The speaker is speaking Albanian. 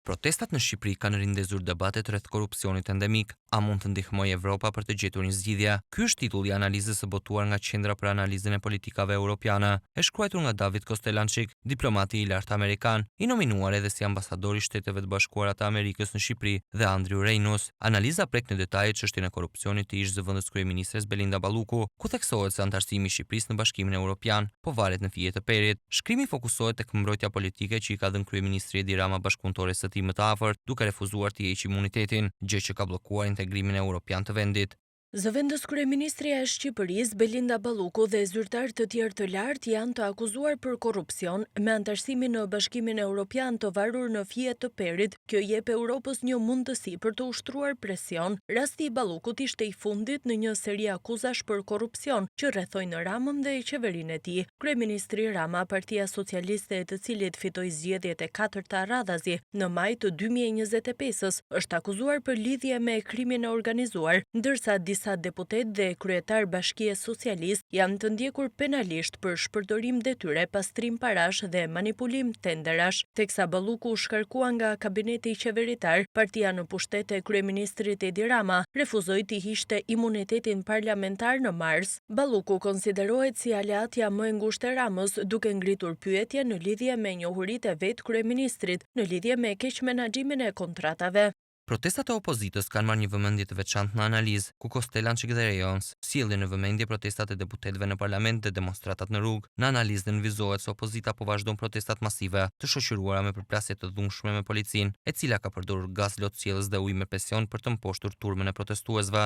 Protestat në Shqipëri kanë rindezur debatet rreth korrupsionit endemik. A mund të ndihmojë Evropa për të gjetur një zgjidhje? Ky është titulli i analizës së botuar nga Qendra për Analizën e Politikave Europiane, e shkruar nga David Kostelançik, diplomati i lartë amerikan, i nominuar edhe si ambasador i Shteteve të Bashkuara të Amerikës në Shqipëri, dhe Andrew Reynolds. Analiza prek në detaje çështjen e korrupsionit të ish zëvendës kryeministres Belinda Balluku, ku theksohet se antarësimi i Shqipërisë në Bashkimin Evropian po varet në fije të perit. Shkrimi fokusohet tek mbrojtja politike që i ka dhënë kryeministri Edi Rama bashkëpunëtores së tij më të afërt, duke refuzuar të heqë imunitetin, gjë që ka bllokuar integrimin evropian të vendit. Zëvendës kryeministrja e Shqipërisë Belinda Balluku dhe zyrtar të tjerë të lartë janë të akuzuar për korrupsion me antarësimi në Bashkimin Evropian të varur në fije të perit. Kjo jep Europës një mundësi për të ushtruar presion. Rasti i Ballukut ishte i fundit në një seri akuzash për korrupsion që rrethojnë Ramën dhe qeverinë e tij. Kryeministri Rama, Partia Socialiste, e të cilit fitoi zgjedhjet e katërta radhazi në maj të 2025-s, është akuzuar për lidhje me krimin e organizuar, ndërsa disa deputet dhe kryetar Bashkie Socialist janë të ndjekur penalisht për shpërdorim detyre, pastrim parash dhe manipulim tenderash. Teksa Balluku shkarkua nga kabineti qeveritar, partia në pushtet e kryeministrit Edi Rama refuzoi të hiqte imunitetin parlamentar në mars. Balluku konsiderohet si aleatja më e ngushtë e Ramës, duke ngritur pyetje në lidhje me njohuritë e vet kryeministrit në lidhje me keqmenaxhimin e kontratave. Protestat e opozitës kanë marrë një vëmendje të veçantë në analizë, ku Kostelançik dhe Reynolds sjellin në vëmendje protestat e deputetëve në parlament dhe demonstratat në rrugë. Në analizë nënvizohet se opozita po vazhdon protestat masive, të shoqëruara me përplasje të dhunshme me policinë, e cila ka përdorur gaz lotësielës dhe ujë me presion për të mposhtur turmën e protestuesve.